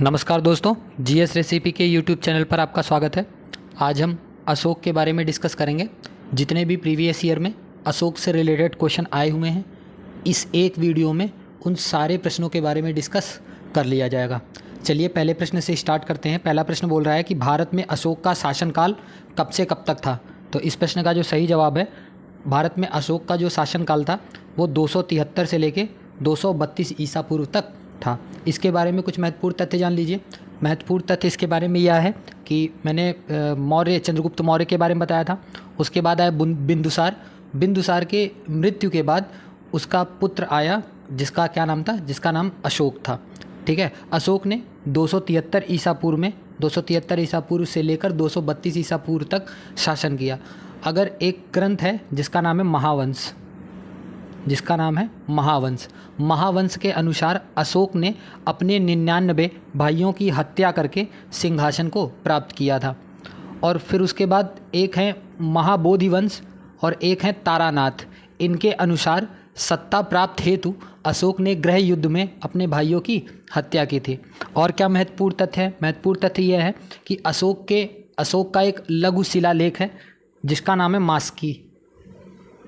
नमस्कार दोस्तों, GS recipe के यूट्यूब चैनल पर आपका स्वागत है। आज हम अशोक के बारे में डिस्कस करेंगे। जितने भी प्रीवियस ईयर में अशोक से रिलेटेड क्वेश्चन आए हुए हैं, इस एक वीडियो में उन सारे प्रश्नों के बारे में डिस्कस कर लिया जाएगा। चलिए पहले प्रश्न से स्टार्ट करते हैं। पहला प्रश्न बोल रहा है कि भारत में अशोक का शासनकाल कब से कब तक था। तो इस प्रश्न का जो सही जवाब है, भारत में अशोक का जो शासनकाल था वो 273 से लेके 232 ईसा पूर्व तक था। इसके बारे में कुछ महत्वपूर्ण तथ्य जान लीजिए। महत्वपूर्ण तथ्य इसके बारे में यह है कि मैंने चंद्रगुप्त मौर्य के बारे में बताया था। उसके बाद आया बिंदुसार के मृत्यु के बाद उसका पुत्र आया, जिसका क्या नाम था, जिसका नाम अशोक था। ठीक है, अशोक ने 273 ईसा पूर्व से लेकर 232 ईसा पूर्व तक शासन किया। अगर एक ग्रंथ है जिसका नाम है महावंश के अनुसार अशोक ने अपने 99 भाइयों की हत्या करके सिंहासन को प्राप्त किया था। और फिर उसके बाद एक है महाबोधि वंश और एक है तारानाथ। इनके अनुसार सत्ता प्राप्त हेतु अशोक ने गृह युद्ध में अपने भाइयों की हत्या की थी। और क्या महत्वपूर्ण तथ्य है? महत्वपूर्ण तथ्य यह है कि अशोक का एक लघु शिलालेख है जिसका नाम है मास्की।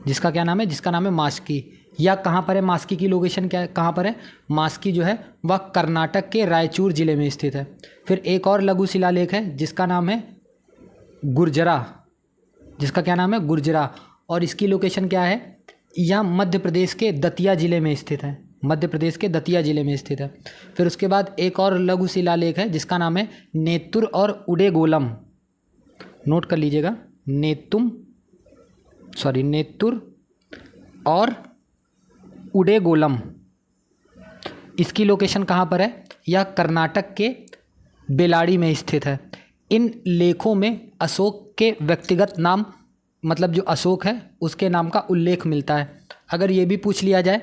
जिसका नाम है मास्की। या कहाँ पर है मास्की की लोकेशन, कहाँ पर है? मास्की जो है वह कर्नाटक के रायचूर जिले में स्थित है। फिर एक और लघु शिलालेख है जिसका नाम है गुर्जरा। और इसकी लोकेशन क्या है? यह मध्य प्रदेश के दतिया जिले में स्थित है। फिर उसके बाद एक और लघु शिलालेख है जिसका नाम है नेत्तुर और उडेगोलम। नोट कर लीजिएगा, नेत्तुर और उडेगोलम। इसकी लोकेशन कहाँ पर है? यह कर्नाटक के बेलाड़ी में स्थित है। इन लेखों में अशोक के व्यक्तिगत नाम, मतलब जो अशोक है उसके नाम का उल्लेख मिलता है। अगर ये भी पूछ लिया जाए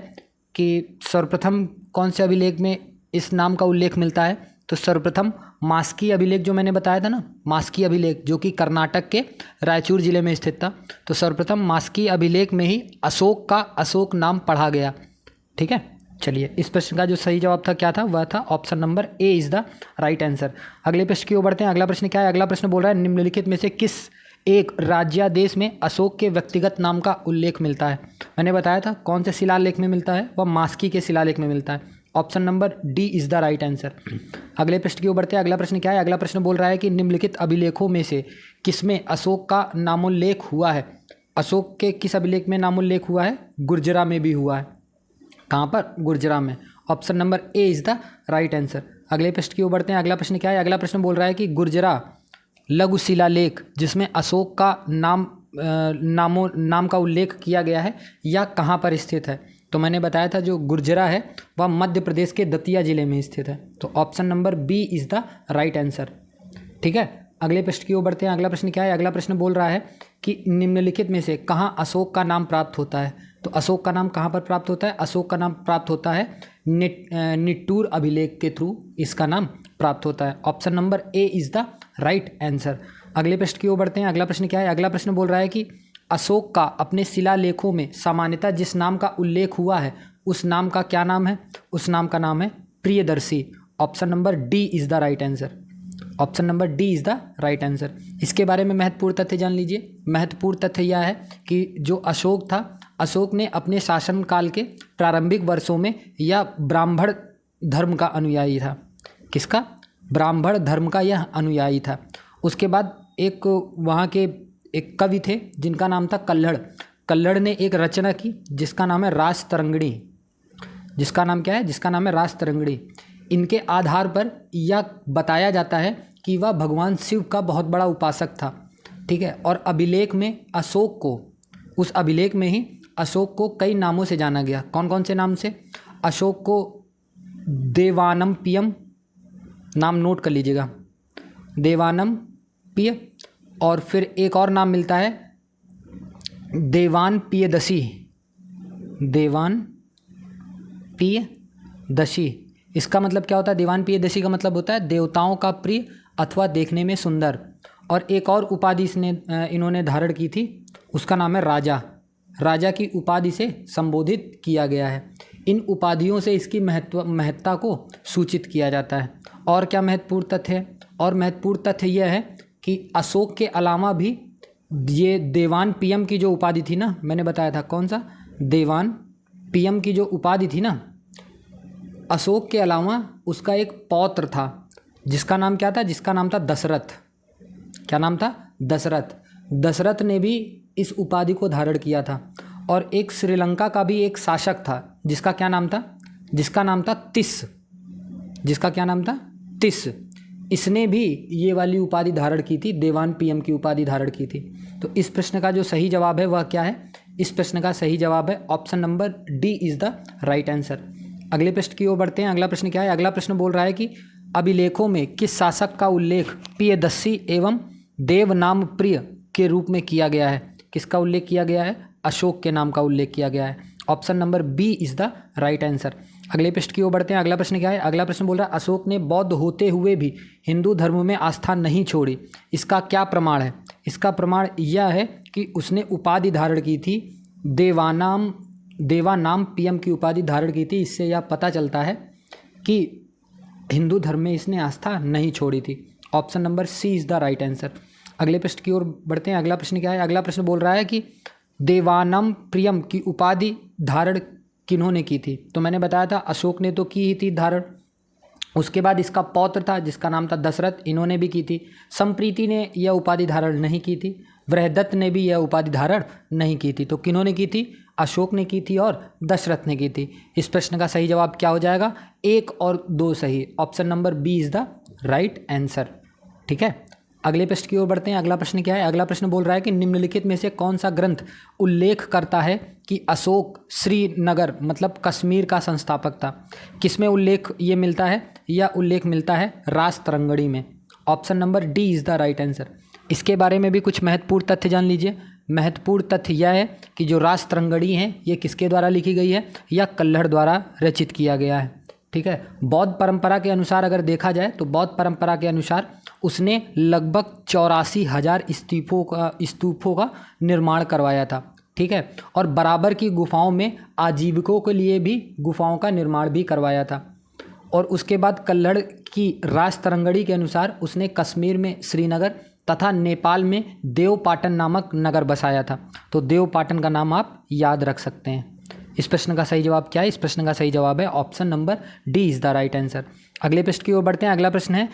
कि सर्वप्रथम कौन से अभिलेख में इस नाम का उल्लेख मिलता है, तो सर्वप्रथम मास्की अभिलेख जो मैंने बताया था ना, मास्की अभिलेख जो कि कर्नाटक के रायचूर जिले में स्थित था, तो सर्वप्रथम मास्की अभिलेख में ही अशोक नाम पढ़ा गया। ठीक है, चलिए इस प्रश्न का जो सही जवाब था क्या था? वह था option number A is the right answer. अगले प्रश्न की ओर बढ़ते हैं। अगला प्रश्न क्या है? अगला प्रश्न बोल रहा है निम्नलिखित में से किस एक राज्यादेश में अशोक के व्यक्तिगत नाम का उल्लेख मिलता है। मैंने बताया था कौन से शिलालेख में मिलता है, वह मास्की के शिलालेख में मिलता है। Option number D is the right answer. अगले प्रश्न की ओर बढ़ते हैं। अगला प्रश्न क्या है? अगला प्रश्न बोल रहा है कि निम्नलिखित अभिलेखों में से किसमें अशोक का नामोल्लेख हुआ है। अशोक के किस अभिलेख में नामोल्लेख हुआ है? गुर्जरा में भी हुआ है। कहाँ पर? गुर्जरा में। Option number A is the right answer. अगले प्रश्न की ओर बढ़ते हैं। अगला प्रश्न क्या है? अगला प्रश्न बोल रहा है कि गुर्जरा लघु शिलालेख जिसमें अशोक का नाम का उल्लेख किया गया है, या कहाँ पर स्थित है। तो मैंने बताया था जो गुर्जरा है वह मध्य प्रदेश के दतिया जिले में स्थित है। तो option number B is the right answer. ठीक है, अगले प्रश्न की ओर बढ़ते हैं। अगला प्रश्न क्या है? अगला प्रश्न बोल रहा है कि निम्नलिखित में से कहाँ अशोक का नाम प्राप्त होता है। तो अशोक का नाम कहाँ पर प्राप्त होता है? अशोक का नाम प्राप्त होता है निट्टूर अभिलेख के थ्रू इसका नाम प्राप्त होता है। Option number A is the right answer. अगले प्रश्न की ओर बढ़ते हैं। अगला प्रश्न क्या है? अगला प्रश्न बोल रहा है कि अशोक का अपने शिलालेखों में सामान्यतः जिस नाम का उल्लेख हुआ है उस नाम का क्या नाम है? उस नाम का नाम है Priyadarshi. Option number D is the right answer. Option number D is the right answer. इसके बारे में महत्वपूर्ण तथ्य जान लीजिए। महत्वपूर्ण तथ्य यह है कि जो अशोक था, अशोक ने अपने शासनकाल के प्रारंभिक वर्षों में यह ब्राह्मण धर्म का अनुयायी था। किसका? ब्राह्मण धर्म का यह अनुयायी था। उसके बाद एक वहाँ के एक कवि थे जिनका नाम था कल्हड़ ने एक रचना की जिसका नाम है रासतरंगिणी। जिसका नाम क्या है? जिसका नाम है रासतरंगिणी। इनके आधार पर यह बताया जाता है कि वह भगवान शिव का बहुत बड़ा उपासक था। ठीक है, और उस अभिलेख में ही अशोक को कई नामों से जाना गया। कौन कौन से नाम से? अशोक को देवानमपियम, नाम नोट कर लीजिएगा, देवानमपिय। और फिर एक और नाम मिलता है देवानपियदशी। इसका मतलब क्या होता है? देवानपियदशी का मतलब होता है देवताओं का प्रिय अथवा देखने में सुंदर। और एक और उपाधि इन्होंने धारण की थी, उसका नाम है राजा की उपाधि से संबोधित किया गया है। इन उपाधियों से इसकी महत्ता को सूचित किया जाता है। और क्या महत्वपूर्ण तथ्य है? और महत्वपूर्ण तथ्य यह है कि अशोक के अलावा भी ये देवान पीएम की जो उपाधि थी ना, मैंने बताया था कौन सा, देवान पीएम की जो उपाधि थी ना, अशोक के अलावा उसका एक पौत्र था जिसका नाम क्या था? जिसका नाम था दशरथ। क्या नाम था? दशरथ। दशरथ ने भी इस उपाधि को धारण किया था। और एक श्रीलंका का भी एक शासक था जिसका क्या नाम था? जिसका नाम था तिस। जिसका क्या नाम था? तिस। इसने भी ये वाली उपाधि धारण की थी, देवान पीएम की उपाधि धारण की थी। तो इस प्रश्न का जो सही जवाब है वह क्या है? इस प्रश्न का सही जवाब है option number D is the right answer. अगले प्रश्न की ओर बढ़ते हैं। अगला प्रश्न क्या है? अगला प्रश्न बोल रहा है कि अभिलेखों में किस शासक का उल्लेख प्रियदर्शी एवं देवनाम प्रिय के रूप में किया गया है? किसका उल्लेख किया गया है? अशोक के नाम का उल्लेख किया गया है। Option number B is the right answer. अगले प्रश्न की ओर बढ़ते हैं। अगला प्रश्न क्या है? अगला प्रश्न बोल रहा है अशोक ने बौद्ध होते हुए भी हिंदू धर्म में आस्था नहीं छोड़ी, इसका क्या प्रमाण है? इसका प्रमाण यह है कि उसने उपाधि धारण की थी, देवानाम पीएम की उपाधि धारण की थी। इससे यह पता चलता है कि हिंदू धर्म में इसने आस्था नहीं छोड़ी थी। Option number C is the right answer. अगले प्रश्न की ओर बढ़ते हैं। अगला प्रश्न क्या है? अगला प्रश्न बोल रहा है कि देवानम प्रियम की उपाधि धारण किन्होंने की थी? तो मैंने बताया था अशोक ने तो की ही थी धारण। उसके बाद इसका पौत्र था जिसका नाम था दशरथ, इन्होंने भी की थी। संप्रीति ने यह उपाधि धारण नहीं की थी। बृहदत्त ने भी यह उपाधि धारण नहीं की थी। तो किन्होंने की थी? अशोक ने की थी और दशरथ ने की थी। इस प्रश्न का सही जवाब क्या हो जाएगा? 1 और 2 सही। Option number B is the right answer. ठीक है, अगले प्रश्न की ओर बढ़ते हैं। अगला प्रश्न क्या है? अगला प्रश्न बोल रहा है कि निम्नलिखित में से कौन सा ग्रंथ उल्लेख करता है कि अशोक श्रीनगर मतलब कश्मीर का संस्थापक था? किसमें उल्लेख ये मिलता है? यह उल्लेख मिलता है राजतरंगड़ी में। Option number D is the right answer. इसके बारे में भी कुछ महत्वपूर्ण तथ्य जान लीजिए। महत्वपूर्ण तथ्य यह है कि जो राजतरंगड़ी हैं ये किसके द्वारा लिखी गई है? या कल्हड़ द्वारा रचित किया गया है। ठीक है, बौद्ध परंपरा के अनुसार अगर देखा जाए तो बौद्ध परंपरा के अनुसार उसने लगभग 84,000 स्तूपों का निर्माण करवाया था। ठीक है, और बराबर की गुफाओं में आजीविकों के लिए भी गुफाओं का निर्माण भी करवाया था। और उसके बाद कल्हड़ की राजतरंगड़ी के अनुसार उसने कश्मीर में श्रीनगर तथा नेपाल में देवपाटन नामक नगर बसाया था। तो देवपाटन का नाम आप याद रख सकते हैं। इस प्रश्न का सही जवाब क्या है? इस प्रश्न का सही जवाब है option number D is the right answer. अगले प्रश्न की ओर बढ़ते हैं। अगला प्रश्न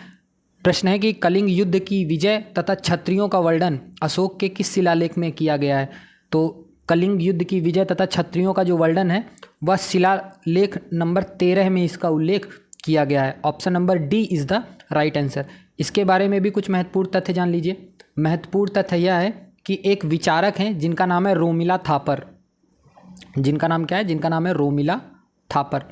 है कि कलिंग युद्ध की विजय तथा क्षत्रियों का वर्णन अशोक के किस शिलालेख में किया गया है? तो कलिंग युद्ध की विजय तथा क्षत्रियों का जो वर्णन है वह शिलालेख नंबर 13 में इसका उल्लेख किया गया है। Option number D is the right answer. इसके बारे में भी कुछ महत्वपूर्ण तथ्य जान लीजिए। महत्वपूर्ण तथ्य यह है कि एक विचारक हैं जिनका नाम है रोमिला थापर। जिनका नाम क्या है? जिनका नाम है रोमिला थापर।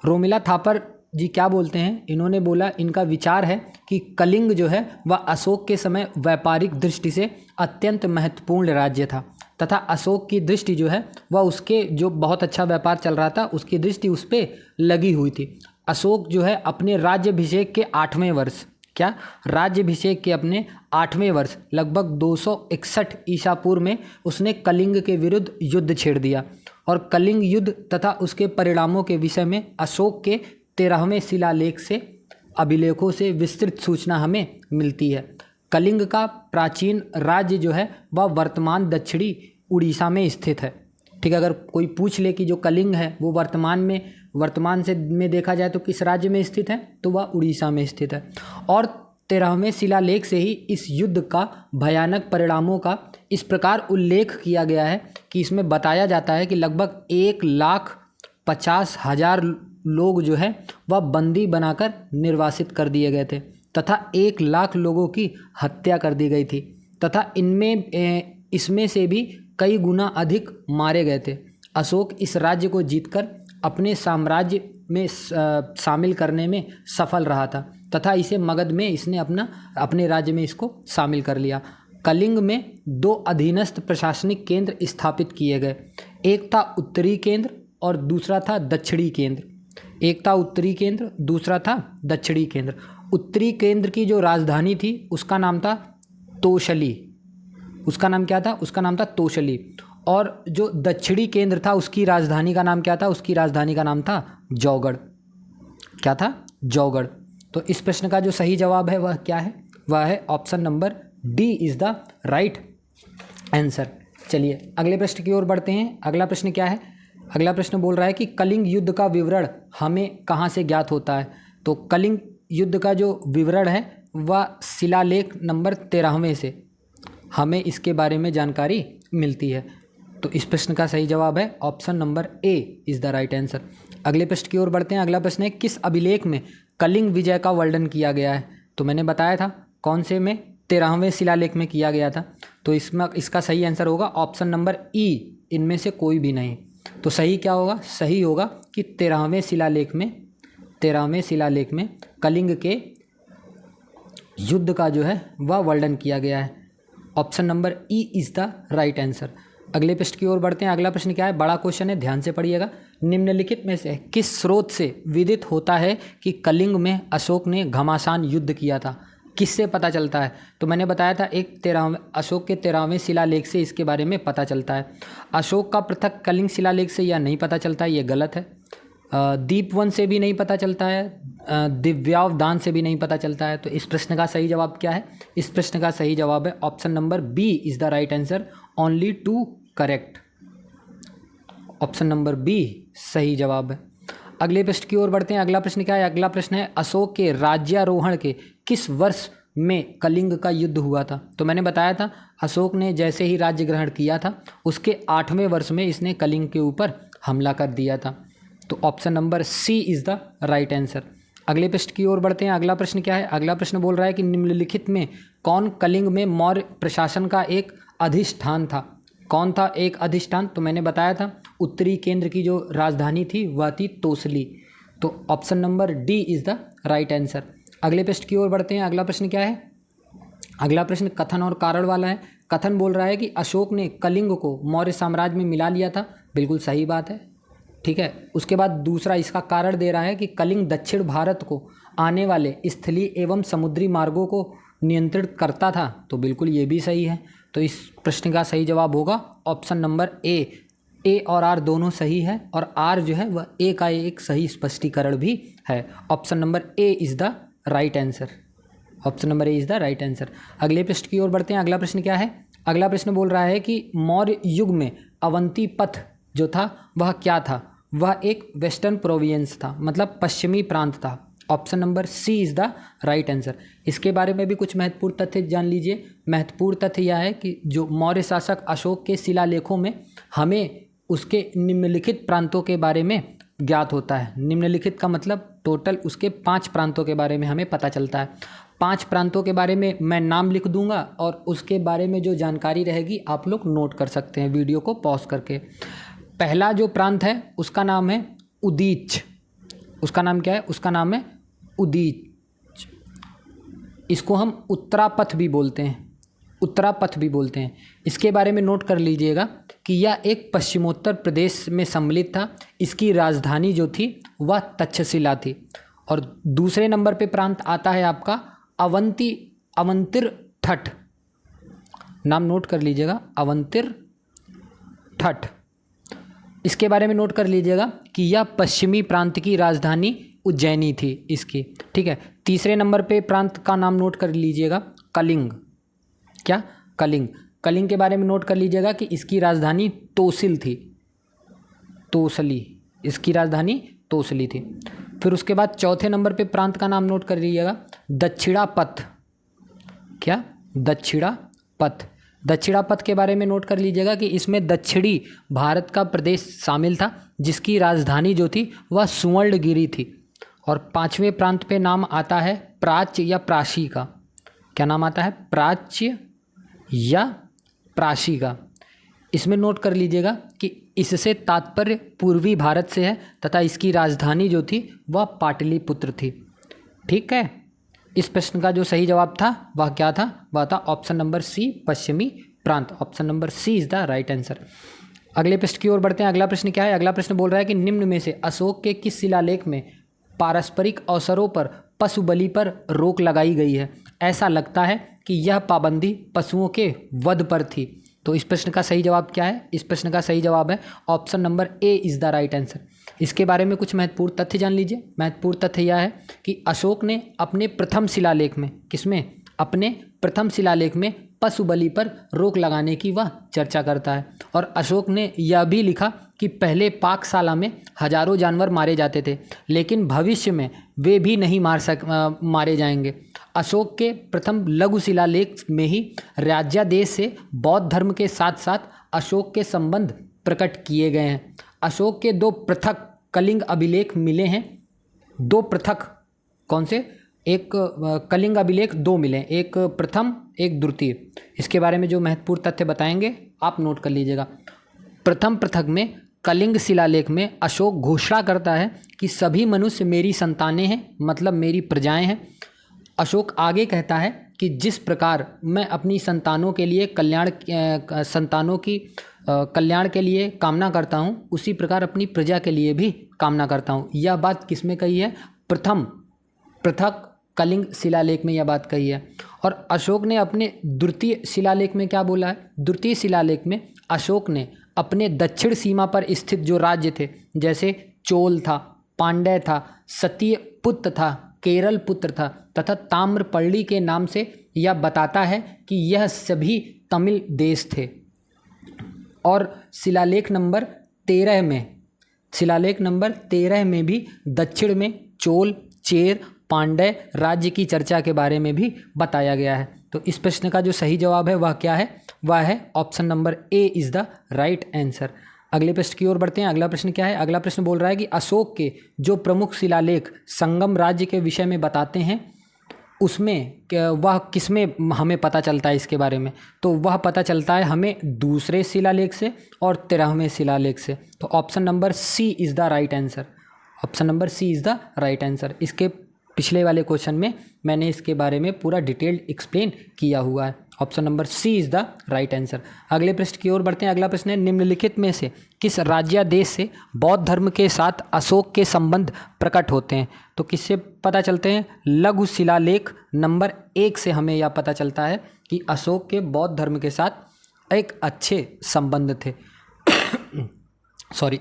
रोमिला थापर जी क्या बोलते हैं? इन्होंने बोला, इनका विचार है कि कलिंग जो है वह अशोक के समय व्यापारिक दृष्टि से अत्यंत महत्वपूर्ण राज्य था तथा अशोक की दृष्टि जो है वह उसके जो बहुत अच्छा व्यापार चल रहा था उसकी दृष्टि उस पर लगी हुई थी। अशोक जो है अपने राज्याभिषेक के 8वें वर्ष, क्या राज्याभिषेक के अपने 8वें वर्ष लगभग 261 ईसा पूर्व में उसने कलिंग के विरुद्ध युद्ध छेड़ दिया। और कलिंग युद्ध तथा उसके परिणामों के विषय में अशोक के 13वें शिलालेख से अभिलेखों से विस्तृत सूचना हमें मिलती है। कलिंग का प्राचीन राज्य जो है वह वर्तमान दक्षिणी उड़ीसा में स्थित है। ठीक है, अगर कोई पूछ ले कि जो कलिंग है वो वर्तमान में देखा जाए तो किस राज्य में स्थित है, तो वह उड़ीसा में स्थित है। और 13वें शिलालेख से ही इस युद्ध का भयानक परिणामों का इस प्रकार उल्लेख किया गया है कि इसमें बताया जाता है कि लगभग 1,50,000 लोग जो है वह बंदी बनाकर निर्वासित कर दिए गए थे तथा 1,00,000 लोगों की हत्या कर दी गई थी तथा इसमें से भी कई गुना अधिक मारे गए थे। अशोक इस राज्य को जीतकर अपने साम्राज्य में शामिल करने में सफल रहा था तथा इसे मगध में इसने अपने राज्य में इसको शामिल कर लिया। कलिंग में 2 अधीनस्थ प्रशासनिक केंद्र स्थापित किए गए। एक था उत्तरी केंद्र और दूसरा था दक्षिणी केंद्र। एक था उत्तरी केंद्र, दूसरा था दक्षिणी केंद्र। उत्तरी केंद्र की जो राजधानी थी उसका नाम था तोशली। उसका नाम क्या था? उसका नाम था तोशली। और जो दक्षिणी केंद्र था उसकी राजधानी का नाम क्या था? उसकी राजधानी का नाम था जौगढ़। क्या था? जौगढ़। तो इस प्रश्न का जो सही जवाब है वह क्या है? वह है option number D is the right answer. चलिए अगले प्रश्न की ओर बढ़ते हैं। अगला प्रश्न क्या है? अगला प्रश्न बोल रहा है कि कलिंग युद्ध का विवरण हमें कहाँ से ज्ञात होता है? तो कलिंग युद्ध का जो विवरण है वह शिलालेख नंबर 13वें से हमें इसके बारे में जानकारी मिलती है। तो इस प्रश्न का सही जवाब है option number A is the right answer. अगले प्रश्न की ओर बढ़ते हैं। अगला प्रश्न है किस अभिलेख में कलिंग विजय का वर्णन किया गया है? तो मैंने बताया था कौन से में, 13वें शिलालेख में किया गया था। तो इसमें इसका सही आंसर होगा ऑप्शन नंबर ई, इनमें से कोई भी नहीं। तो सही क्या होगा? सही होगा कि 13वें शिलालेख में कलिंग के युद्ध का जो है वह वर्णन किया गया है। Option number E is the right answer. अगले प्रश्न की ओर बढ़ते हैं। अगला प्रश्न क्या है? बड़ा क्वेश्चन है, ध्यान से पढ़िएगा। निम्नलिखित में से किस स्रोत से विदित होता है कि कलिंग में अशोक ने घमासान युद्ध किया था? किससे पता चलता है? तो मैंने बताया था अशोक के 13वें शिलालेख से इसके बारे में पता चलता है। अशोक का पृथक कलिंग शिलालेख से यह नहीं पता चलता है, ये गलत है। दीपवन से भी नहीं पता चलता है, दिव्यावदान से भी नहीं पता चलता है। तो इस प्रश्न का सही जवाब क्या है? इस प्रश्न का सही जवाब है option number B is the right answer, only 2 correct. Option number B सही जवाब है। अगले प्रश्न की ओर बढ़ते हैं। अगला प्रश्न क्या है? अगला प्रश्न है अशोक के राज्यारोहण के किस वर्ष में कलिंग का युद्ध हुआ था? तो मैंने बताया था अशोक ने जैसे ही राज्य ग्रहण किया था उसके 8वें वर्ष में इसने कलिंग के ऊपर हमला कर दिया था। तो option number C is the right answer. अगले प्रश्न की ओर बढ़ते हैं। अगला प्रश्न क्या है? अगला प्रश्न बोल रहा है कि निम्नलिखित में कौन कलिंग में मौर्य प्रशासन का एक अधिष्ठान था? कौन था एक अधिष्ठान? तो मैंने बताया था उत्तरी केंद्र की जो राजधानी थी वह थी तोसली। तो option number D is the right answer. अगले प्रश्न की ओर बढ़ते हैं। अगला प्रश्न क्या है? अगला प्रश्न कथन और कारण वाला है। कथन बोल रहा है कि अशोक ने कलिंग को मौर्य साम्राज्य में मिला लिया था। बिल्कुल सही बात है, ठीक है। उसके बाद दूसरा इसका कारण दे रहा है कि कलिंग दक्षिण भारत को आने वाले स्थलीय एवं समुद्री मार्गों को नियंत्रित करता था। तो बिल्कुल ये भी सही है। तो इस प्रश्न का सही जवाब होगा ऑप्शन नंबर ए और आर दोनों सही है, और आर जो है वह ए का एक सही स्पष्टीकरण भी है। Option number A is the right answer. Option number A is the right answer. अगले प्रश्न की ओर बढ़ते हैं। अगला प्रश्न क्या है? अगला प्रश्न बोल रहा है कि मौर्य युग में अवंती पथ जो था वह क्या था? वह एक वेस्टर्न प्रोविंस था, मतलब पश्चिमी प्रांत था। Option number C is the right answer. इसके बारे में भी कुछ महत्वपूर्ण तथ्य जान लीजिए। महत्वपूर्ण तथ्य यह है कि जो मौर्य शासक अशोक के शिलालेखों में हमें उसके निम्नलिखित प्रांतों के बारे में ज्ञात होता है। निम्नलिखित का मतलब टोटल उसके 5 प्रांतों के बारे में हमें पता चलता है। 5 प्रांतों के बारे में मैं नाम लिख दूंगा और उसके बारे में जो जानकारी रहेगी आप लोग नोट कर सकते हैं वीडियो को पॉज करके। पहला जो प्रांत है उसका नाम है उदीच। उसका नाम क्या है? उसका नाम है उदीच। इसको हम उत्तरापथ भी बोलते हैं, उत्तरापथ भी बोलते हैं। इसके बारे में नोट कर लीजिएगा कि यह एक पश्चिमोत्तर प्रदेश में सम्मिलित था। इसकी राजधानी जो थी वह तक्षशिला थी। और दूसरे नंबर पे प्रांत आता है आपका अवंतिर ठठ। नाम नोट कर लीजिएगा, अवंतिर ठठ। इसके बारे में नोट कर लीजिएगा कि यह पश्चिमी प्रांत की राजधानी उज्जैनी थी इसकी, ठीक है। तीसरे नंबर पे प्रांत का नाम नोट कर लीजिएगा, कलिंग। क्या? कलिंग। कलिंग के बारे में नोट कर लीजिएगा कि इसकी राजधानी तोसिल थी, तोसली। इसकी राजधानी तोसली थी। फिर उसके बाद चौथे नंबर पे प्रांत का नाम नोट कर लीजिएगा, दक्षिणापथ। क्या? दक्षिणापथ। दक्षिणापथ के बारे में नोट कर लीजिएगा कि इसमें दक्षिणी भारत का प्रदेश शामिल था जिसकी राजधानी जो थी वह सुवर्णगिरी थी। और 5वें प्रांत पे नाम आता है प्राच्य या प्राशी का। क्या नाम आता है? प्राच्य या प्राशी का। इसमें नोट कर लीजिएगा कि इससे तात्पर्य पूर्वी भारत से है तथा इसकी राजधानी जो थी वह पाटलिपुत्र थी, ठीक है। इस प्रश्न का जो सही जवाब था वह क्या था? वह था ऑप्शन नंबर सी, पश्चिमी प्रांत। Option number C is the right answer. अगले प्रश्न की ओर बढ़ते हैं। अगला प्रश्न क्या है? अगला प्रश्न बोल रहा है कि निम्न में से अशोक के किस शिलालेख में पारस्परिक अवसरों पर पशु बलि पर रोक लगाई गई है? ऐसा लगता है कि यह पाबंदी पशुओं के वध पर थी। तो इस प्रश्न का सही जवाब क्या है? इस प्रश्न का सही जवाब है option number A is the right answer. इसके बारे में कुछ महत्वपूर्ण तथ्य जान लीजिए। महत्वपूर्ण तथ्य यह है कि अशोक ने अपने प्रथम शिलालेख में, किसमें? अपने प्रथम शिलालेख में पशु बलि पर रोक लगाने की वह चर्चा करता है। और अशोक ने यह भी लिखा कि पहले पाकशाला में हजारों जानवर मारे जाते थे, लेकिन भविष्य में वे भी नहीं मारे जाएंगे। अशोक के प्रथम लघु शिलालेख में ही राज्यादेश से बौद्ध धर्म के साथ साथ अशोक के संबंध प्रकट किए गए हैं। अशोक के 2 पृथक कलिंग अभिलेख मिले हैं। 2 पृथक, कौन से? एक कलिंग अभिलेख 2 मिले, एक प्रथम एक द्वितीय। इसके बारे में जो महत्वपूर्ण तथ्य बताएंगे आप नोट कर लीजिएगा। प्रथम पृथक में कलिंग शिलालेख में अशोक घोषणा करता है कि सभी मनुष्य मेरी संतानें हैं, मतलब मेरी प्रजाएं हैं। अशोक आगे कहता है कि जिस प्रकार मैं अपनी संतानों के लिए कल्याण के लिए कामना करता हूँ, उसी प्रकार अपनी प्रजा के लिए भी कामना करता हूँ। यह बात किसमें कही है? प्रथम पृथक कलिंग शिलालेख में यह बात कही है। और अशोक ने अपने द्वितीय शिलालेख में क्या बोला है? द्वितीय शिलालेख में अशोक ने अपने दक्षिण सीमा पर स्थित जो राज्य थे, जैसे चोल था, पांड्य था, सतीय पुत्र था, केरल पुत्र था तथा ताम्रपर्णी के नाम से यह बताता है कि यह सभी तमिल देश थे। और शिलालेख नंबर 13 में भी दक्षिण में चोल, चेर, पांड्य राज्य की चर्चा के बारे में भी बताया गया है। तो इस प्रश्न का जो सही जवाब है वह क्या है? वह है option number A is the right answer. अगले प्रश्न की ओर बढ़ते हैं। अगला प्रश्न क्या है? अगला प्रश्न बोल रहा है कि अशोक के जो प्रमुख शिलालेख संगम राज्य के विषय में बताते हैं, उसमें वह किसमें हमें पता चलता है इसके बारे में? तो वह पता चलता है हमें दूसरे शिलालेख से और 13वें शिलालेख से। तो option number C is the right answer. Option number C is the right answer. इसके पिछले वाले क्वेश्चन में मैंने इसके बारे में पूरा डिटेल्ड एक्सप्लेन किया हुआ है। Option number C is the right answer. अगले प्रश्न की ओर बढ़ते हैं। अगला प्रश्न है, निम्नलिखित में से किस राज्यादेश से बौद्ध धर्म के साथ अशोक के संबंध प्रकट होते हैं? तो किससे पता चलते हैं? लघु शिलालेख नंबर 1 से हमें यह पता चलता है कि अशोक के बौद्ध धर्म के साथ एक अच्छे संबंध थे। सॉरी।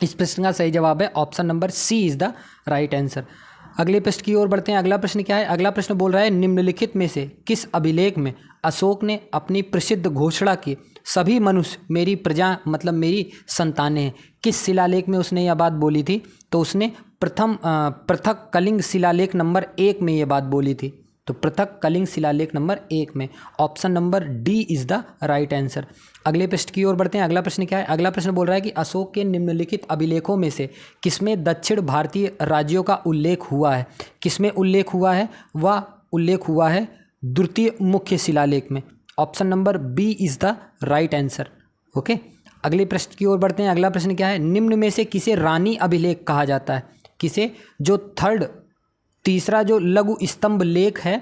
इस प्रश्न का सही जवाब है option number C is the right answer. अगले प्रश्न की ओर बढ़ते हैं। अगला प्रश्न क्या है? अगला प्रश्न बोल रहा है, निम्नलिखित में से किस अभिलेख में अशोक ने अपनी प्रसिद्ध घोषणा की सभी मनुष्य मेरी प्रजा, मतलब मेरी संतानें हैं? किस शिलालेख में उसने यह बात बोली थी? तो उसने पृथक कलिंग शिलालेख नंबर 1 में यह बात बोली थी। तो पृथक कलिंग शिलालेख नंबर 1 में option number D is the right answer. अगले प्रश्न की ओर बढ़ते हैं। अगला प्रश्न क्या है? अगला प्रश्न बोल रहा है कि अशोक के निम्नलिखित अभिलेखों में से किसमें दक्षिण भारतीय राज्यों का उल्लेख हुआ है? किसमें उल्लेख हुआ है? वह उल्लेख हुआ है द्वितीय मुख्य शिलालेख में। Option number B is the right answer. Okay, अगले प्रश्न की ओर बढ़ते हैं। अगला प्रश्न क्या है? निम्न में से किसे रानी अभिलेख कहा जाता है? किसे? जो तीसरा जो लघु स्तंभ लेख है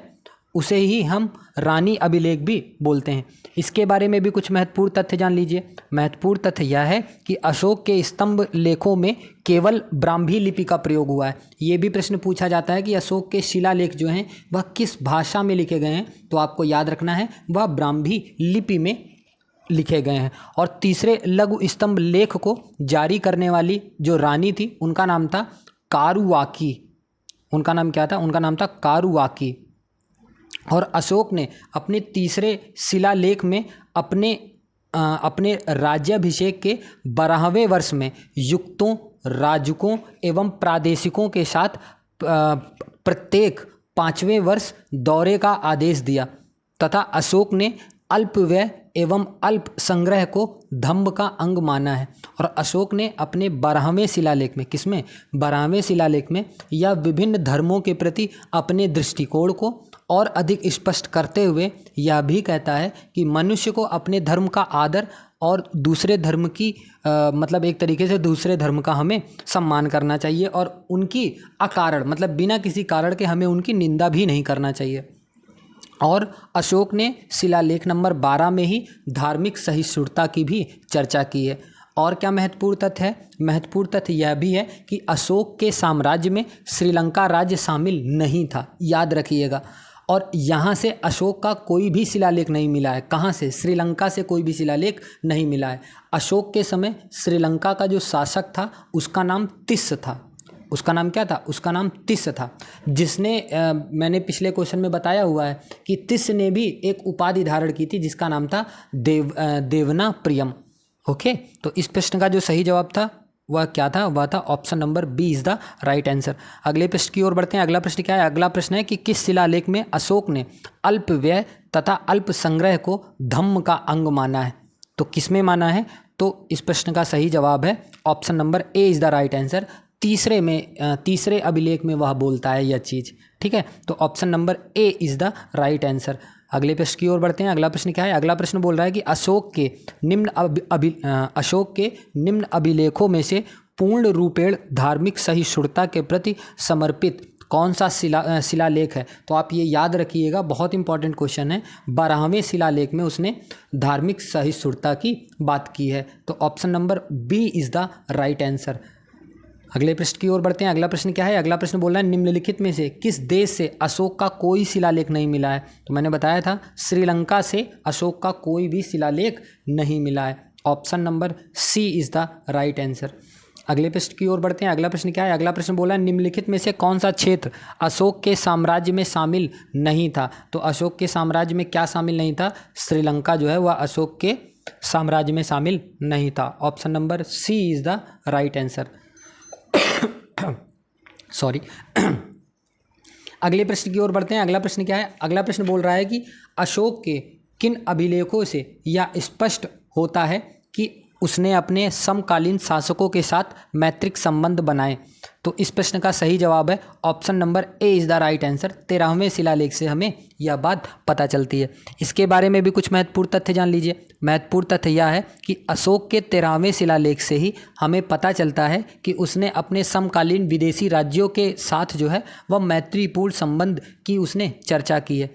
उसे ही हम रानी अभिलेख भी बोलते हैं। इसके बारे में भी कुछ महत्वपूर्ण तथ्य जान लीजिए। महत्वपूर्ण तथ्य यह है कि अशोक के स्तंभ लेखों में केवल ब्राह्मी लिपि का प्रयोग हुआ है। ये भी प्रश्न पूछा जाता है कि अशोक के शिलालेख जो हैं वह किस भाषा में लिखे गए हैं? तो आपको याद रखना है वह ब्राह्मी लिपि में लिखे गए हैं। और तीसरे लघु स्तंभ लेख को जारी करने वाली जो रानी थी उनका नाम था कारुवाकी। उनका नाम क्या था? उनका नाम था कारुवाकी। और अशोक ने अपने तीसरे शिलालेख में अपने राज्याभिषेक के 12वें वर्ष में युक्तों, राजकों एवं प्रादेशिकों के साथ प्रत्येक 5वें वर्ष दौरे का आदेश दिया तथा अशोक ने अल्प व्यय एवं अल्प संग्रह को धम्म का अंग माना है। और अशोक ने अपने 12वें शिलालेख में, किसमें? 12वें शिलालेख में यह विभिन्न धर्मों के प्रति अपने दृष्टिकोण को और अधिक स्पष्ट करते हुए यह भी कहता है कि मनुष्य को अपने धर्म का आदर और दूसरे धर्म की मतलब एक तरीके से दूसरे धर्म का हमें सम्मान करना चाहिए और उनकी अकारण, मतलब बिना किसी कारण के हमें उनकी निंदा भी नहीं करना चाहिए। और अशोक ने शिलालेख नंबर 12 में ही धार्मिक सहिष्णुता की भी चर्चा की है। और क्या महत्वपूर्ण तथ्य है? महत्वपूर्ण तथ्य यह भी है कि अशोक के साम्राज्य में श्रीलंका राज्य शामिल नहीं था, याद रखिएगा। और यहाँ से अशोक का कोई भी शिलालेख नहीं मिला है। कहाँ से? श्रीलंका से कोई भी शिलालेख नहीं मिला है। अशोक के समय श्रीलंका का जो शासक था उसका नाम तिस्स था। उसका नाम क्या था? उसका नाम तिस्स था, जिसने मैंने पिछले क्वेश्चन में बताया हुआ है कि तिस्स ने भी एक उपाधि धारण की थी जिसका नाम था देवना प्रियम। ओके, तो इस प्रश्न का जो सही जवाब था वह क्या था? वह था option number B is the right answer. अगले प्रश्न की ओर बढ़ते हैं। अगला प्रश्न क्या है? अगला प्रश्न है कि किस शिलालेख में अशोक ने अल्प व्यय तथा अल्प संग्रह को धम्म का अंग माना है? तो किस में माना है? तो इस प्रश्न का सही जवाब है option number A is the right answer. तीसरे अभिलेख में वह बोलता है यह चीज़। ठीक है, तो option number A is the right answer. अगले प्रश्न की ओर बढ़ते हैं। अगला प्रश्न क्या है? अगला प्रश्न बोल रहा है कि अशोक के निम्न अभिलेखों में से पूर्ण रूपेण धार्मिक सहिष्णुता के प्रति समर्पित कौन सा शिलालेख है? तो आप ये याद रखिएगा, बहुत इंपॉर्टेंट क्वेश्चन है। 12वें शिलालेख में उसने धार्मिक सहिष्णुता की बात की है, तो option number B is the right answer. अगले प्रश्न की ओर बढ़ते हैं। अगला प्रश्न क्या है? अगला प्रश्न बोल रहा है निम्नलिखित में से किस देश से अशोक का कोई शिलालेख नहीं मिला है? तो मैंने बताया था श्रीलंका से अशोक का कोई भी शिलालेख नहीं मिला है। Option number C is the right answer. अगले प्रश्न की ओर बढ़ते हैं। अगला प्रश्न क्या है? अगला प्रश्न बोला है निम्नलिखित में से कौन सा क्षेत्र अशोक के साम्राज्य में शामिल नहीं था? तो अशोक के साम्राज्य में क्या शामिल नहीं था? श्रीलंका जो है वह अशोक के साम्राज्य में शामिल नहीं था। Option number C is the right answer. Sorry. अगले प्रश्न की ओर बढ़ते हैं। अगला प्रश्न क्या है? अगला प्रश्न बोल रहा है कि अशोक के किन अभिलेखों से यह स्पष्ट होता है कि उसने अपने समकालीन शासकों के साथ मैत्रिक संबंध बनाए? तो इस प्रश्न का सही जवाब है option number A is the right answer. 13वें शिलालेख से हमें यह बात पता चलती है। इसके बारे में भी कुछ महत्वपूर्ण तथ्य जान लीजिए। महत्वपूर्ण तथ्य यह है कि अशोक के 13वें शिलालेख से ही हमें पता चलता है कि उसने अपने समकालीन विदेशी राज्यों के साथ जो है वह मैत्रीपूर्ण संबंध की उसने चर्चा की है।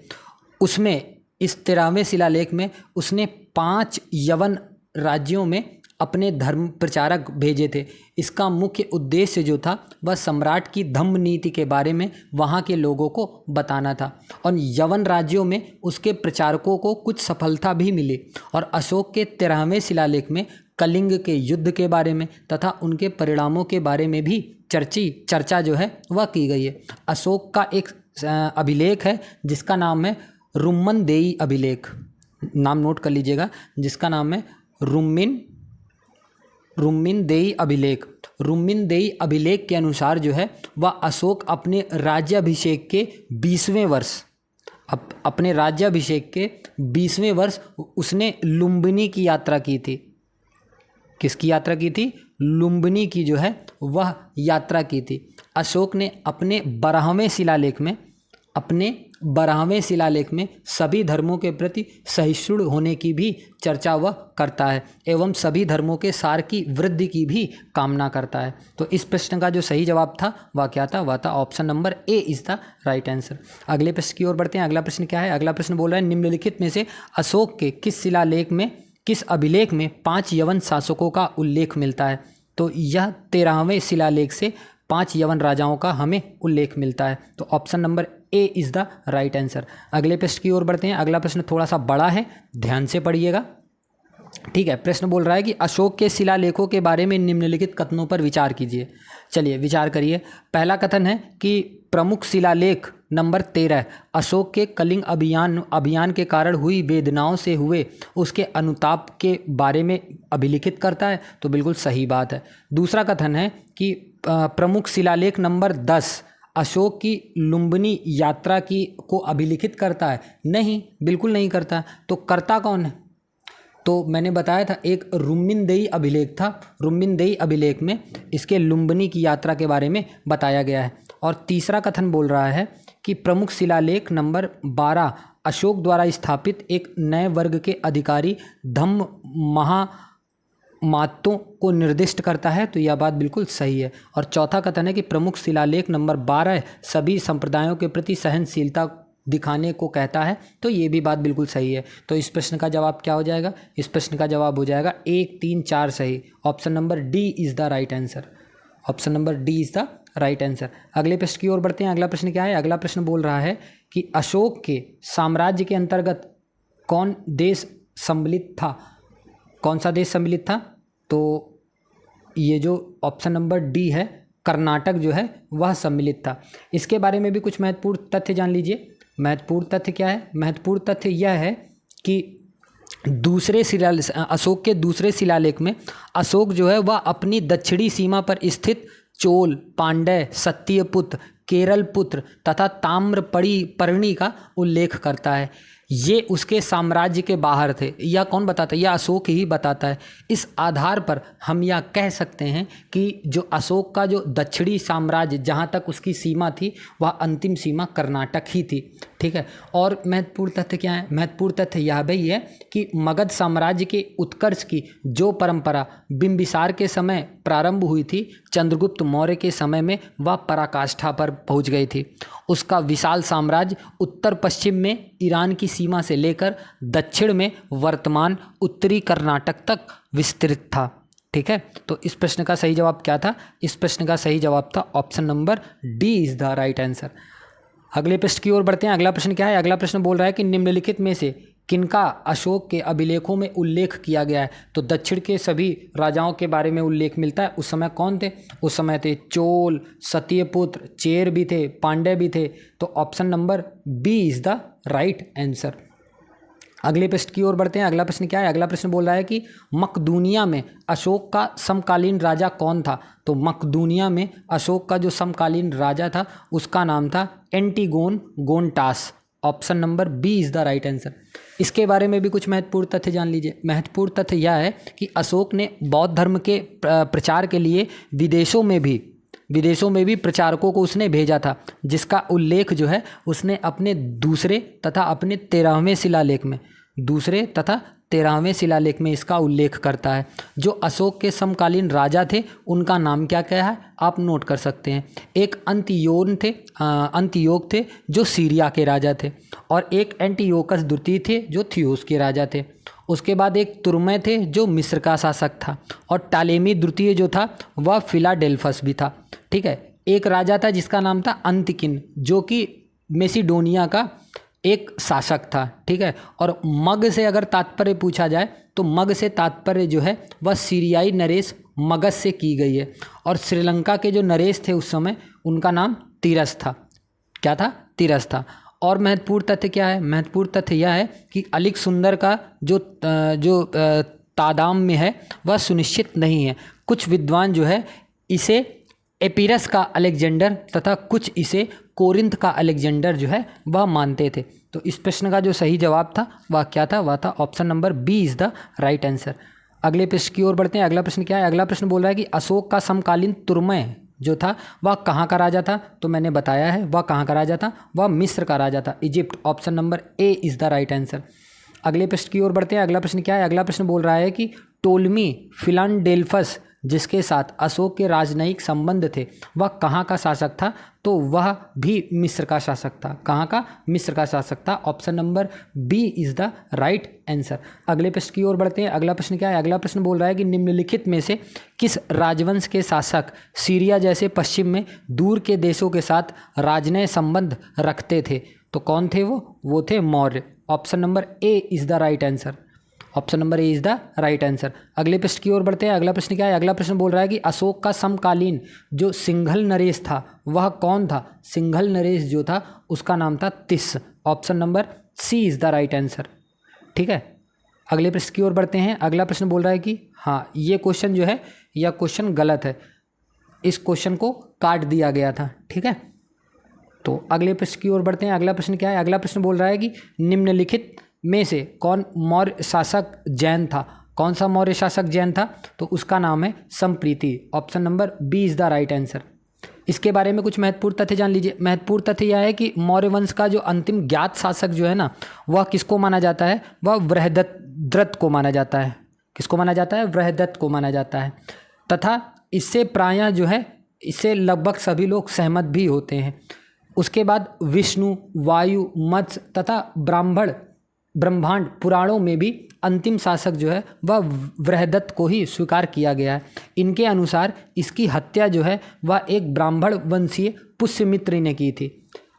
उसमें इस 13वें शिलालेख में उसने 5 यवन राज्यों में अपने धर्म प्रचारक भेजे थे। इसका मुख्य उद्देश्य जो था वह सम्राट की धम्म नीति के बारे में वहाँ के लोगों को बताना था, और यवन राज्यों में उसके प्रचारकों को कुछ सफलता भी मिली। और अशोक के 13वें शिलालेख में कलिंग के युद्ध के बारे में तथा उनके परिणामों के बारे में भी चर्चा जो है वह की गई है। अशोक का एक अभिलेख है जिसका नाम है रुम्मनदेई अभिलेख। नाम नोट कर लीजिएगा, जिसका नाम है रुम्मिनदेई अभिलेख। रुम्मिनदेई अभिलेख के अनुसार जो है वह अशोक अपने राज्याभिषेक के 20वें वर्ष अपने राज्याभिषेक के 20वें वर्ष उसने लुम्बिनी की यात्रा की थी। किसकी यात्रा की थी? लुम्बिनी की जो है वह यात्रा की थी। अशोक ने अपने 12वें शिलालेख में सभी धर्मों के प्रति सहिष्णु होने की भी चर्चा वह करता है एवं सभी धर्मों के सार की वृद्धि की भी कामना करता है। तो इस प्रश्न का जो सही जवाब था वह क्या था? वह था option number A is the right answer. अगले प्रश्न की ओर बढ़ते हैं। अगला प्रश्न क्या है? अगला प्रश्न बोल रहा है निम्नलिखित में से अशोक के किस अभिलेख में 5 यवन शासकों का उल्लेख मिलता है? तो यह 13वें शिलालेख से 5 यवन राजाओं का हमें उल्लेख मिलता है। तो option number A is the right answer. अगले प्रश्न की ओर बढ़ते हैं। अगला प्रश्न थोड़ा सा बड़ा है, ध्यान से पढ़िएगा। ठीक है, प्रश्न बोल रहा है कि अशोक के शिलालेखों के बारे में निम्नलिखित कथनों पर विचार कीजिए। चलिए विचार करिए। पहला कथन है कि प्रमुख शिलालेख नंबर 13 अशोक के कलिंग अभियान के कारण हुई वेदनाओं से हुए उसके अनुताप के बारे में अभिलिखित करता है। तो बिल्कुल सही बात है। दूसरा कथन है कि प्रमुख शिलालेख नंबर 10 अशोक की लुम्बिनी यात्रा को अभिलिखित करता है। नहीं, बिल्कुल नहीं करता। तो करता कौन है? तो मैंने बताया था एक रुम्मिनदेई अभिलेख था। रुम्मिनदेई अभिलेख में इसके लुम्बिनी की यात्रा के बारे में बताया गया है। और तीसरा कथन बोल रहा है कि प्रमुख शिलालेख नंबर 12 अशोक द्वारा स्थापित एक नए वर्ग के अधिकारी धम्म महामातों को निर्दिष्ट करता है। तो यह बात बिल्कुल सही है। और चौथा कथन है कि प्रमुख शिलालेख नंबर 12 सभी संप्रदायों के प्रति सहनशीलता दिखाने को कहता है। तो ये भी बात बिल्कुल सही है। तो इस प्रश्न का जवाब क्या हो जाएगा? इस प्रश्न का जवाब हो जाएगा 1, 3, 4 सही। Option number D is the right answer. Option number D is the right answer. अगले प्रश्न की ओर बढ़ते हैं। अगला प्रश्न क्या है? अगला प्रश्न बोल रहा है कि अशोक के साम्राज्य के अंतर्गत कौन देश सम्मिलित था? कौन सा देश सम्मिलित था? तो ये जो ऑप्शन नंबर डी है, कर्नाटक जो है वह सम्मिलित था। इसके बारे में भी कुछ महत्वपूर्ण तथ्य जान लीजिए। महत्वपूर्ण तथ्य क्या है? महत्वपूर्ण तथ्य यह है कि अशोक के दूसरे शिलालेख में अशोक जो है वह अपनी दक्षिणी सीमा पर स्थित चोल, पांड्य, सत्यपुत्र, केरलपुत्र तथा ताम्रपर्णी का उल्लेख करता है। ये उसके साम्राज्य के बाहर थे। यह कौन बताता है? यह अशोक ही बताता है। इस आधार पर हम यह कह सकते हैं कि जो अशोक का जो दक्षिणी साम्राज्य जहाँ तक उसकी सीमा थी वह अंतिम सीमा कर्नाटक ही थी। ठीक है। और महत्वपूर्ण तथ्य क्या है? महत्वपूर्ण तथ्य यह भी है कि मगध साम्राज्य के उत्कर्ष की जो परंपरा बिंबिसार के समय प्रारंभ हुई थी, चंद्रगुप्त मौर्य के समय में वह पराकाष्ठा पर पहुंच गई थी। उसका विशाल साम्राज्य उत्तर पश्चिम में ईरान की सीमा से लेकर दक्षिण में वर्तमान उत्तरी कर्नाटक तक विस्तृत था। ठीक है। तो इस प्रश्न का सही जवाब क्या था? इस प्रश्न का सही जवाब था option number D is the right answer. अगले प्रश्न की ओर बढ़ते हैं। अगला प्रश्न क्या है? अगला प्रश्न बोल रहा है कि निम्नलिखित में से किनका अशोक के अभिलेखों में उल्लेख किया गया है? तो दक्षिण के सभी राजाओं के बारे में उल्लेख मिलता है। उस समय कौन थे? उस समय थे चोल, सत्यपुत्र, चेर भी थे, पांड्य भी थे। तो option number B is the right answer. अगले प्रश्न की ओर बढ़ते हैं। अगला प्रश्न क्या है? अगला प्रश्न बोल रहा है कि मकदूनिया में अशोक का समकालीन राजा कौन था? तो मकदूनिया में अशोक का जो समकालीन राजा था उसका नाम था Antigonus Gonatas. Option number B is the right answer. इसके बारे में भी कुछ महत्वपूर्ण तथ्य जान लीजिए। महत्वपूर्ण तथ्य यह है कि अशोक ने बौद्ध धर्म के प्रचार के लिए विदेशों में भी प्रचारकों को उसने भेजा था, जिसका उल्लेख जो है उसने अपने दूसरे तथा 13वें शिलालेख में इसका उल्लेख करता है। जो अशोक के समकालीन राजा थे उनका नाम क्या क्या है आप नोट कर सकते हैं। एक अंतियोग थे जो सीरिया के राजा थे, और एक एंटियोकस द्वितीय थे जो थियोस के राजा थे। उसके बाद एक तुर्मै थे जो मिस्र का शासक था, और टालेमी द्वितीय जो था वह फिलाडेल्फस भी था। ठीक है। एक राजा था जिसका नाम था अंतिकिन, जो कि मेसिडोनिया का एक शासक था। ठीक है। और मग से अगर तात्पर्य पूछा जाए तो मग से तात्पर्य जो है वह सीरियाई नरेश मगध से की गई है। और श्रीलंका के जो नरेश थे उस समय उनका नाम तिरस था। क्या था? तिरस था। और महत्वपूर्ण तथ्य क्या है? महत्वपूर्ण तथ्य यह है कि अलिक सुंदर का जो तादाम में है वह सुनिश्चित नहीं है। कुछ विद्वान जो है इसे एपिरस का अलेक्जेंडर तथा कुछ इसे कोरिंथ का अलेक्जेंडर जो है वह मानते थे। तो इस प्रश्न का जो सही जवाब था वह क्या था? वह था option number B is the right answer. अगले प्रश्न की ओर बढ़ते हैं। अगला प्रश्न क्या है? अगला प्रश्न बोल रहा है कि अशोक का समकालीन तुर्मै जो था वह कहाँ का राजा था? तो मैंने बताया है वह कहाँ का राजा था, वह मिस्र का राजा था, Egypt. Option number A is the right answer. अगले प्रश्न की ओर बढ़ते हैं। अगला प्रश्न क्या है? अगला प्रश्न बोल रहा है कि टोलमी फिलाडेल्फस जिसके साथ अशोक के राजनयिक संबंध थे वह कहाँ का शासक था? तो वह भी मिस्र का शासक था। कहाँ का? मिस्र का शासक था। Option number B is the right answer. अगले प्रश्न की ओर बढ़ते हैं। अगला प्रश्न क्या है? अगला प्रश्न बोल रहा है कि निम्नलिखित में से किस राजवंश के शासक सीरिया जैसे पश्चिम में दूर के देशों के साथ राजनय संबंध रखते थे? तो कौन थे वो थे Maurya. Option number A is the right answer. Option number A is the right answer. अगले प्रश्न की ओर बढ़ते हैं। अगला प्रश्न क्या है? अगला प्रश्न बोल रहा है कि अशोक का समकालीन जो सिंघल नरेश था वह कौन था? सिंघल नरेश जो था उसका नाम था Tissa. Option number C is the right answer. ठीक है। अगले प्रश्न की ओर बढ़ते हैं। अगला प्रश्न बोल रहा है कि हाँ, ये क्वेश्चन जो है यह क्वेश्चन गलत है, इस क्वेश्चन को काट दिया गया था। ठीक है। तो अगले प्रश्न की ओर बढ़ते हैं। अगला प्रश्न क्या है? अगला प्रश्न बोल रहा है कि निम्नलिखित में से कौन मौर्य शासक जैन था? कौन सा मौर्य शासक जैन था? तो उसका नाम है Samprati. Option number B is the right answer. इसके बारे में कुछ महत्वपूर्ण तथ्य जान लीजिए। महत्वपूर्ण तथ्य यह है कि मौर्य वंश का जो अंतिम ज्ञात शासक जो है ना वह किसको माना जाता है? वह बृहद्रथ को माना जाता है। किसको माना जाता है? बृहद्रथ को माना जाता है। तथा इससे प्रायः जो है इससे लगभग सभी लोग सहमत भी होते हैं। उसके बाद विष्णु, वायु, मत्स्य तथा ब्रह्मांड पुराणों में भी अंतिम शासक जो है वह बृहदत्त को ही स्वीकार किया गया है। इनके अनुसार इसकी हत्या जो है वह एक ब्राह्मण वंशीय पुष्यमित्र ने की थी।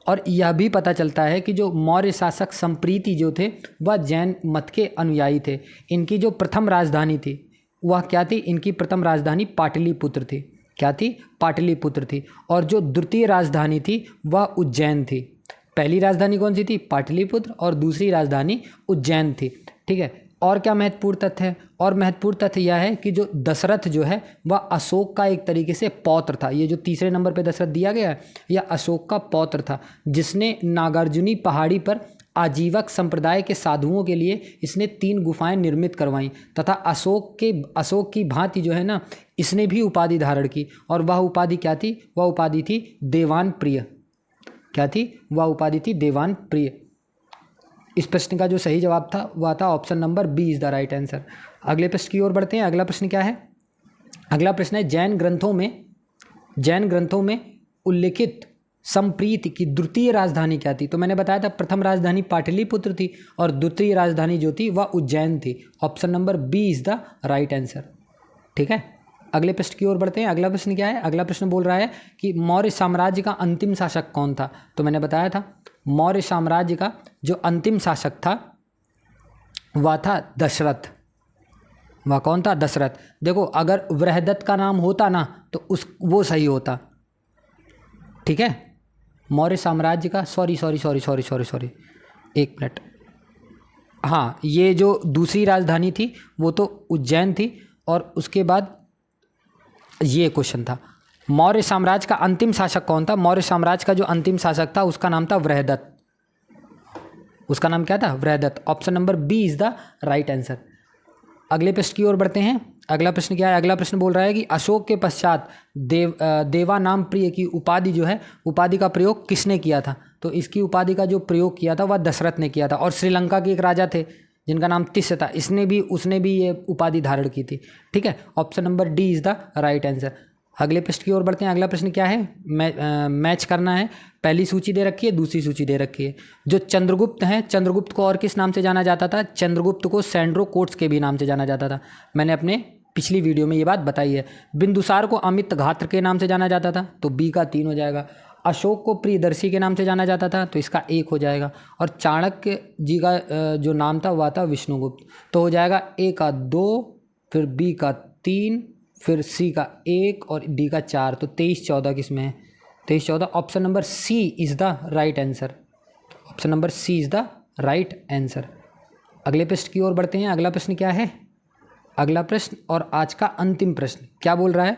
और यह भी पता चलता है कि जो मौर्य शासक संप्रीति जो थे वह जैन मत के अनुयायी थे। इनकी जो प्रथम राजधानी थी वह क्या थी? इनकी प्रथम राजधानी पाटलिपुत्र थी। क्या थी? पाटलिपुत्र थी। और जो द्वितीय राजधानी थी वह उज्जैन थी। पहली राजधानी कौन सी थी? पाटलिपुत्र, और दूसरी राजधानी उज्जैन थी। ठीक है। और क्या महत्वपूर्ण तथ्य है? और महत्वपूर्ण तथ्य यह है कि जो दशरथ जो है वह अशोक का एक तरीके से पौत्र था। ये जो तीसरे नंबर पे दशरथ दिया गया है यह अशोक का पौत्र था, जिसने नागार्जुनी पहाड़ी पर आजीवक संप्रदाय के साधुओं के लिए इसने 3 गुफाएं निर्मित करवाईं, तथा अशोक की भांति जो है ना इसने भी उपाधि धारण की। और वह उपाधि क्या थी? वह उपाधि थी देवान प्रिय। क्या थी? वह उपाधि थी देवान प्रिय। इस प्रश्न का जो सही जवाब था वह था option number B is the right answer. अगले प्रश्न की ओर बढ़ते हैं। अगला प्रश्न क्या है? अगला प्रश्न है जैन ग्रंथों में उल्लिखित संप्रीति की द्वितीय राजधानी क्या थी? तो मैंने बताया था प्रथम राजधानी पाटलिपुत्र थी और द्वितीय राजधानी जो थी वह उज्जैन थी। Option number B is the right answer. ठीक है। अगले प्रश्न की ओर बढ़ते हैं। अगला प्रश्न क्या है? अगला प्रश्न बोल रहा है कि मौर्य साम्राज्य का अंतिम शासक कौन था? तो मैंने बताया था मौर्य साम्राज्य का जो अंतिम शासक था वह था दशरथ। वह कौन था? दशरथ। देखो अगर बृहदत्त का नाम होता ना तो वो सही होता। ठीक है। मौर्य साम्राज्य का सॉरी एक मिनट। हाँ, ये जो दूसरी राजधानी थी वो तो उज्जैन थी, और उसके बाद ये क्वेश्चन था मौर्य साम्राज्य का अंतिम शासक कौन था? मौर्य साम्राज्य का जो अंतिम शासक था उसका नाम था बृहदत्त। उसका नाम क्या था? Brihadatta. Option number B is the right answer. अगले प्रश्न की ओर बढ़ते हैं। अगला प्रश्न क्या है? अगला प्रश्न बोल रहा है कि अशोक के पश्चात देवा नाम प्रिय की उपाधि जो है, उपाधि का प्रयोग किसने किया था? तो इसकी उपाधि का जो प्रयोग किया था वह दशरथ ने किया था। और श्रीलंका के एक राजा थे जिनका नाम तिस्य था, उसने भी ये उपाधि धारण की थी। ठीक है। Option number D is the right answer. अगले प्रश्न की ओर बढ़ते हैं। अगला प्रश्न क्या है? मैच करना है। पहली सूची दे रखी है, दूसरी सूची दे रखी है। जो चंद्रगुप्त हैं, चंद्रगुप्त को और किस नाम से जाना जाता था? चंद्रगुप्त को सैंड्रो कोट्स के भी नाम से जाना जाता था। मैंने अपने पिछली वीडियो में ये बात बताई है। बिंदुसार को अमित घात्र के नाम से जाना जाता था, तो बी का 3 हो जाएगा। अशोक को प्रियदर्शी के नाम से जाना जाता था, तो इसका 1 हो जाएगा। और चाणक्य जी का जो नाम था वह था विष्णुगुप्त, तो हो जाएगा ए का 2, फिर बी का 3, फिर सी का 1 और डी का 4। तो 23-14 किस में है? 23-14। Option number C is the right answer. Option number C is the right answer. अगले प्रश्न की ओर बढ़ते हैं। अगला प्रश्न क्या है? अगला प्रश्न और आज का अंतिम प्रश्न क्या बोल रहा है?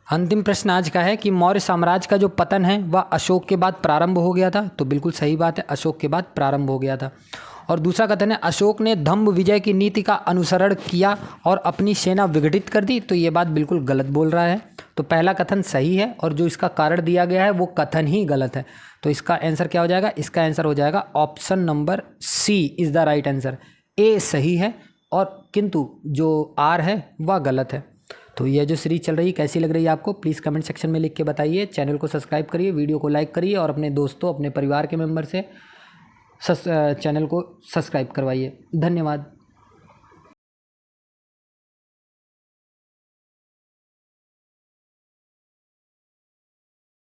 अंतिम प्रश्न आज का है कि मौर्य साम्राज्य का जो पतन है वह अशोक के बाद प्रारंभ हो गया था। तो बिल्कुल सही बात है, अशोक के बाद प्रारंभ हो गया था। और दूसरा कथन है अशोक ने धम्म विजय की नीति का अनुसरण किया और अपनी सेना विघटित कर दी। तो ये बात बिल्कुल गलत बोल रहा है। तो पहला कथन सही है और जो इसका कारण दिया गया है वो कथन ही गलत है। तो इसका आंसर क्या हो जाएगा? इसका आंसर हो जाएगा option number C is the right answer. A सही है और किंतु जो आर है वह गलत है। तो यह जो सीरीज चल रही है कैसी लग रही है आपको, प्लीज़ कमेंट सेक्शन में लिख के बताइए। चैनल को सब्सक्राइब करिए, वीडियो को लाइक करिए और अपने दोस्तों, अपने परिवार के मेंबर से चैनल को सब्सक्राइब करवाइए। धन्यवाद।